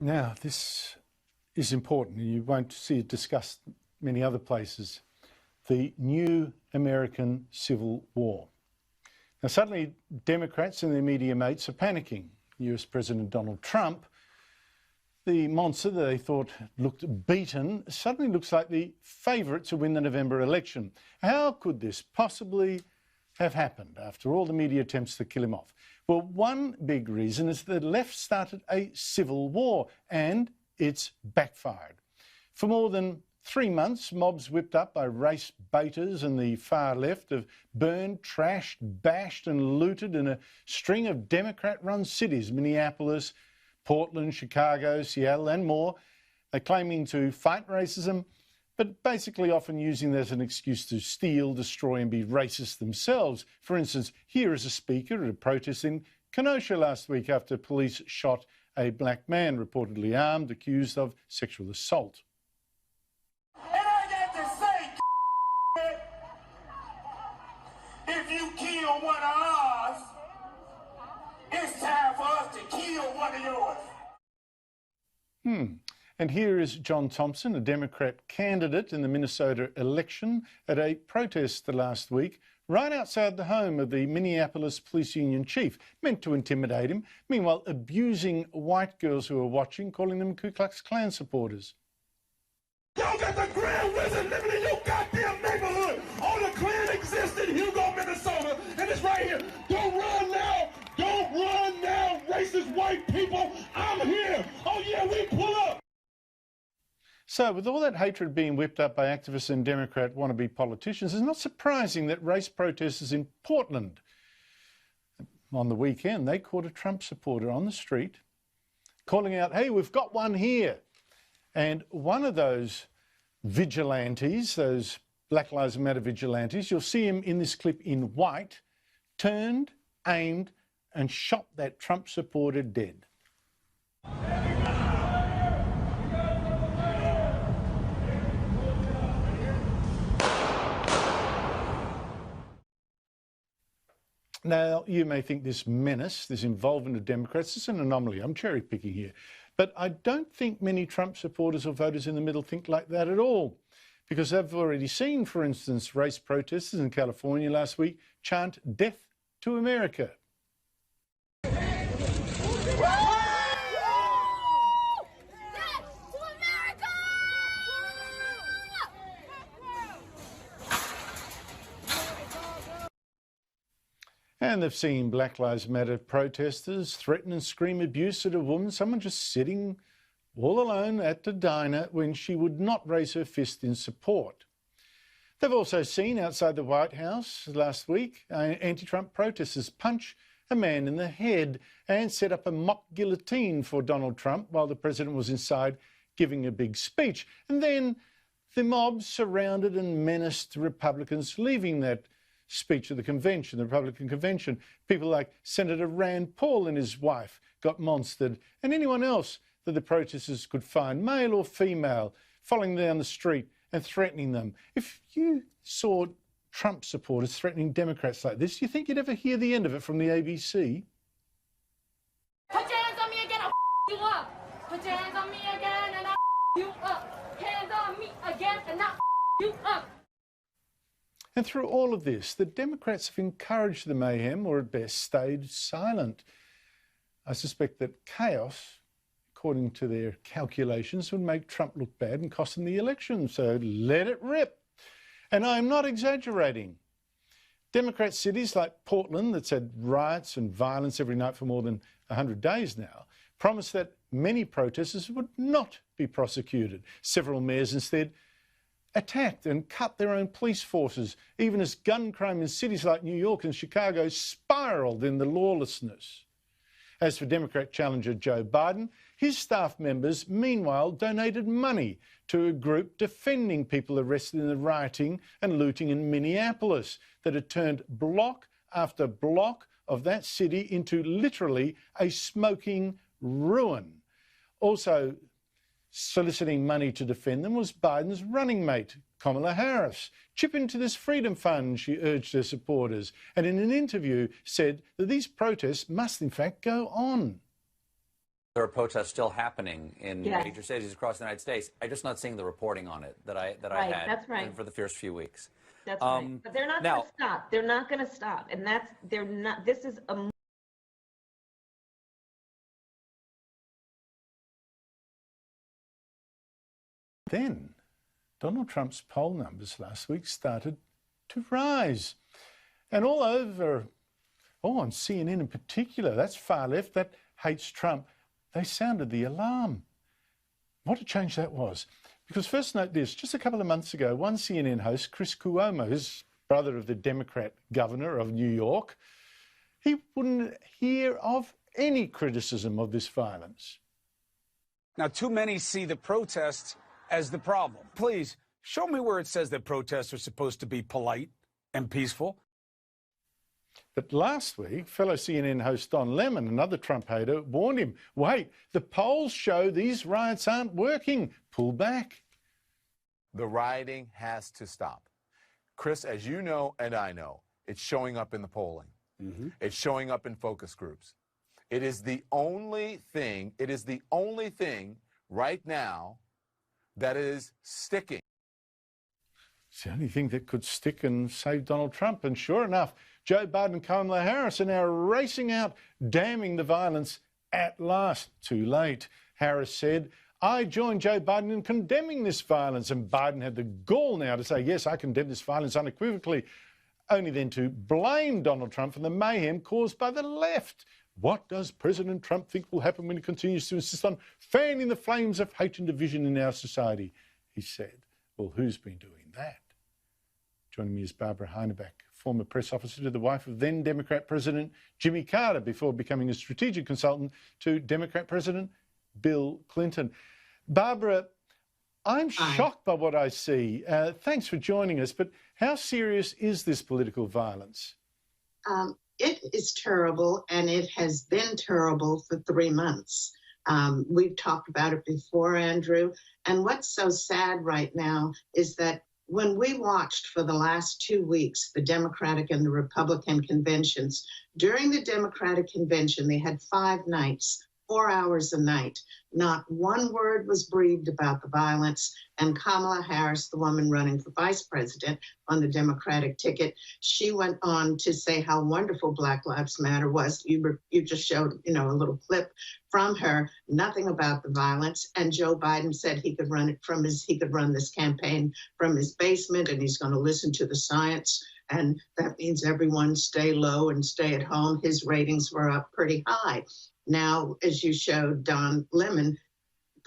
Now, this is important. You won't see it discussed many other places. The new American Civil War. Now, suddenly, Democrats and their media mates are panicking. US President Donald Trump, the monster that they thought looked beaten, suddenly looks like the favourite to win the November election. How could this possibly have happened after all the media attempts to kill him off? Well, one big reason is that the left started a civil war, and it's backfired. For more than 3 months, mobs whipped up by race baiters and the far left have burned, trashed, bashed and looted in a string of Democrat-run cities, Minneapolis, Portland, Chicago, Seattle and more. They're claiming to fight racism, but basically often using that as an excuse to steal, destroy and be racist themselves. For instance, here is a speaker at a protest in Kenosha last week after police shot a black man, reportedly armed, accused of sexual assault. And I got to say, if you kill one of ours, it's time for us to kill one of yours. And here is John Thompson, a Democrat candidate in the Minnesota election, at a protest last week right outside the home of the Minneapolis Police Union chief, meant to intimidate him, meanwhile abusing white girls who are watching, calling them Ku Klux Klan supporters. Y'all got the Grand Wizard living in your goddamn neighborhood. All the Klan exists in Hugo, Minnesota, and it's right here. Don't run now. Don't run now, racist white people. I'm here. Oh, yeah, we pull up. So with all that hatred being whipped up by activists and Democrat wannabe politicians, it's not surprising that race protesters in Portland on the weekend, they caught a Trump supporter on the street calling out, hey, we've got one here. And one of those vigilantes, those Black Lives Matter vigilantes, you'll see him in this clip in white, turned, aimed and shot that Trump supporter dead. Now, you may think this menace, this involvement of Democrats, is an anomaly. I'm cherry picking here. But I don't think many Trump supporters or voters in the middle think like that at all. Because they've already seen, for instance, race protesters in California last week chant "Death to America." And they've seen Black Lives Matter protesters threaten and scream abuse at a woman, someone just sitting all alone at the diner when she would not raise her fist in support. They've also seen outside the White House last week anti-Trump protesters punch a man in the head and set up a mock guillotine for Donald Trump while the president was inside giving a big speech. And then the mob surrounded and menaced Republicans leaving that speech at the convention, the Republican convention. People like Senator Rand Paul and his wife got monstered, and anyone else that the protesters could find, male or female, following them down the street and threatening them. If you saw Trump supporters threatening Democrats like this, do you think you'd ever hear the end of it from the ABC? Put your hands on me again, I'll you up. Put your hands on me again and I'll you up. Hands on me again and I'll you up. And through all of this, the Democrats have encouraged the mayhem, or at best stayed silent. I suspect that chaos, according to their calculations, would make Trump look bad and cost him the election, so let it rip. And I'm not exaggerating. Democrat cities like Portland, that's had riots and violence every night for more than 100 days now, promised that many protesters would not be prosecuted. Several mayors instead attacked and cut their own police forces, even as gun crime in cities like New York and Chicago spiraled in the lawlessness. As for Democrat challenger Joe Biden, his staff members, meanwhile, donated money to a group defending people arrested in the rioting and looting in Minneapolis that had turned block after block of that city into literally a smoking ruin. Also soliciting money to defend them was Biden's running mate, Kamala Harris. Chip into this freedom fund, she urged her supporters, and in an interview said that these protests must in fact go on. There are protests still happening in Yes. major cities across the United States. I'm just not seeing the reporting on it that I Right, had that's right. for the first few weeks. That's right. But they're not going now- to stop. They're not going to stop. And they're not, this is a Then Donald Trump's poll numbers last week started to rise. And all over, on CNN in particular, that's far left, that hates Trump, they sounded the alarm. What a change that was. Because first note this, just a couple of months ago, one CNN host, Chris Cuomo, who's brother of the Democrat governor of New York, he wouldn't hear of any criticism of this violence. Now, too many see the protests as the problem. Please, show me where it says that protests are supposed to be polite and peaceful. But last week, fellow CNN host Don Lemon, another Trump hater, warned him, wait, the polls show these riots aren't working. Pull back. The rioting has to stop. Chris, as you know and I know, it's showing up in the polling. It's showing up in focus groups. It is the only thing right now that is sticking. It's the only thing that could stick and save Donald Trump. And sure enough, Joe Biden and Kamala Harris are now racing out, damning the violence at last. Too late. Harris said, I join Joe Biden in condemning this violence. And Biden had the gall now to say, yes, I condemn this violence unequivocally, only then to blame Donald Trump for the mayhem caused by the left. What does President Trump think will happen when he continues to insist on fanning the flames of hate and division in our society? He said. Well, who's been doing that? Joining me is Barbara Heineback, former press officer to the wife of then Democrat President Jimmy Carter before becoming a strategic consultant to Democrat President Bill Clinton. Barbara, I'm shocked by what I see. Thanks for joining us, but how serious is this political violence? It is terrible, and it has been terrible for 3 months. We've talked about it before, Andrew, and what's so sad right now is that when we watched for the last 2 weeks the Democratic and the Republican conventions, during the Democratic convention, they had 5 nights, 4 hours a night. Not one word was breathed about the violence. And Kamala Harris, the woman running for vice president on the Democratic ticket, she went on to say how wonderful Black Lives Matter was. You just showed, a little clip from her, nothing about the violence. And Joe Biden said he could run this campaign from his basement, and he's going to listen to the science. And that means everyone stay low and stay at home. His ratings were up pretty high. Now, as you showed Don Lemon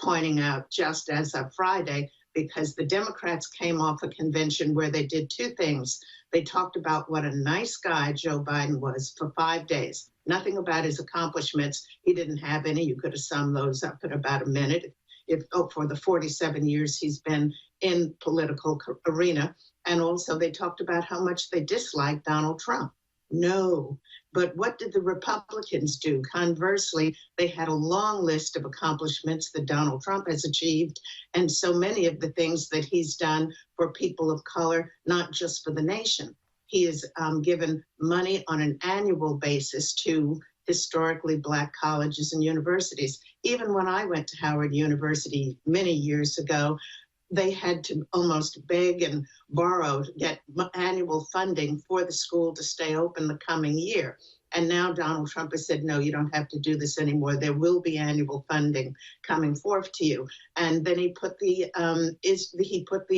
pointing out just as of Friday, because the Democrats came off a convention where they did 2 things. They talked about what a nice guy Joe Biden was for 5 days. Nothing about his accomplishments. He didn't have any. You could have summed those up in about a minute. For the 47 years he's been in political arena. And also they talked about how much they disliked Donald Trump. No. But what did the Republicans do? Conversely, they had a long list of accomplishments that Donald Trump has achieved, and so many of the things that he's done for people of color, not just for the nation. He has given money on an annual basis to historically Black colleges and universities. Even when I went to Howard University many years ago, they had to almost beg and borrow to get annual funding for the school to stay open the coming year. And now Donald Trump has said, no, you don't have to do this anymore. There will be annual funding coming forth to you. And then he put the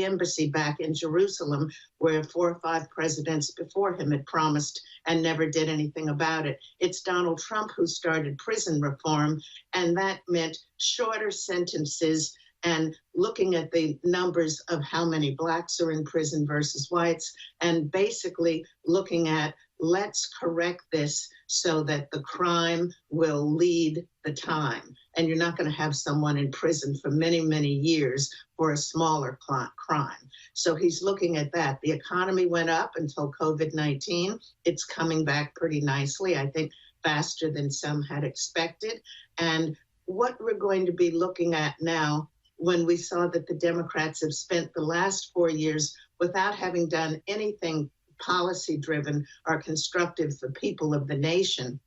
embassy back in Jerusalem, where 4 or 5 presidents before him had promised and never did anything about it. It's Donald Trump who started prison reform, and that meant shorter sentences and looking at the numbers of how many Blacks are in prison versus whites, and basically looking at, let's correct this so that the crime will lead the time. And you're not going to have someone in prison for many, many years for a smaller crime. So he's looking at that. The economy went up until COVID-19. It's coming back pretty nicely, I think faster than some had expected. And what we're going to be looking at now, when we saw that the Democrats have spent the last 4 years without having done anything policy-driven or constructive for people of the nation,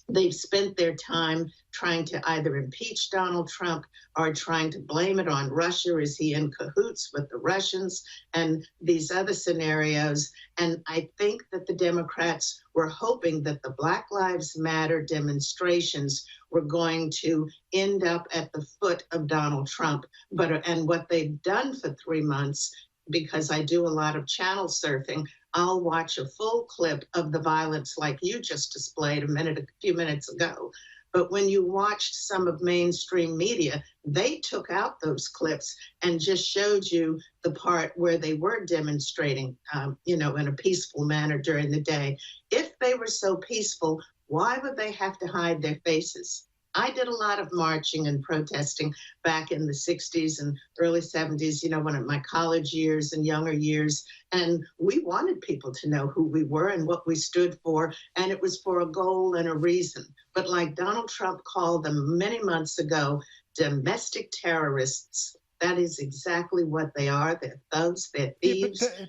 They've spent their time trying to either impeach Donald Trump or trying to blame it on Russia. Is he in cahoots with the Russians and these other scenarios? And I think that the Democrats were hoping that the Black Lives Matter demonstrations were going to end up at the foot of Donald Trump. And what they've done for 3 months, because I do a lot of channel surfing, I'll watch a full clip of the violence like you just displayed a few minutes ago. But when you watched some of mainstream media, they took out those clips and just showed you the part where they were demonstrating, in a peaceful manner during the day. If they were so peaceful, why would they have to hide their faces? I did a lot of marching and protesting back in the 60s and early 70s, when in my college years and younger years. And we wanted people to know who we were and what we stood for. And it was for a goal and a reason. But like Donald Trump called them many months ago, domestic terrorists, that is exactly what they are. They're thugs, they're thieves. Yeah,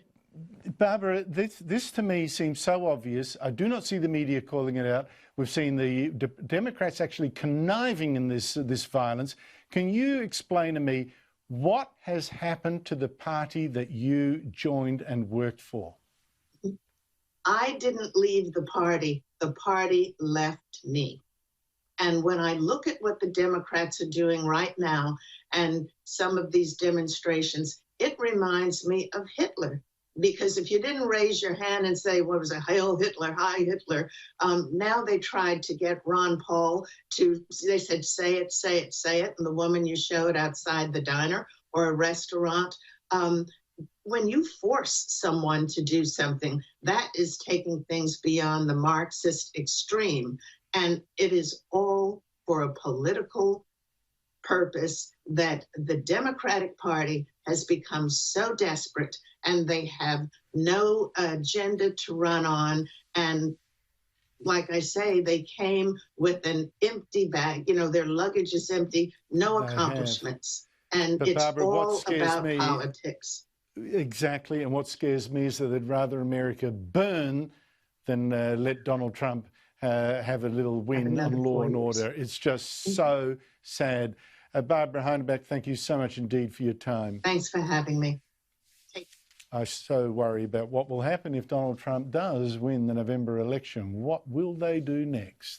Barbara, this to me seems so obvious. I do not see the media calling it out. We've seen the Democrats actually conniving in this violence. Can you explain to me what has happened to the party that you joined and worked for? I didn't leave the party left me. And when I look at what the Democrats are doing right now and some of these demonstrations, it reminds me of Hitler. Because if you didn't raise your hand and say, what was it, Hail Hitler, Hi Hitler, now they tried to get Ron Paul they said, say it, say it, say it. And the woman you showed outside the diner or a restaurant, when you force someone to do something, that is taking things beyond the Marxist extreme. And it is all for a political purpose that the Democratic Party has become so desperate, and they have no agenda to run on. And like I say, they came with an empty bag. Their luggage is empty, no accomplishments. And but it's Barbara, all about politics. Exactly. And what scares me is that they'd rather America burn than let Donald Trump have a little win on law and order. It's just so sad. Barbara Heinebeck, thank you so much indeed for your time. Thanks for having me. I so worry about what will happen if Donald Trump does win the November election. What will they do next?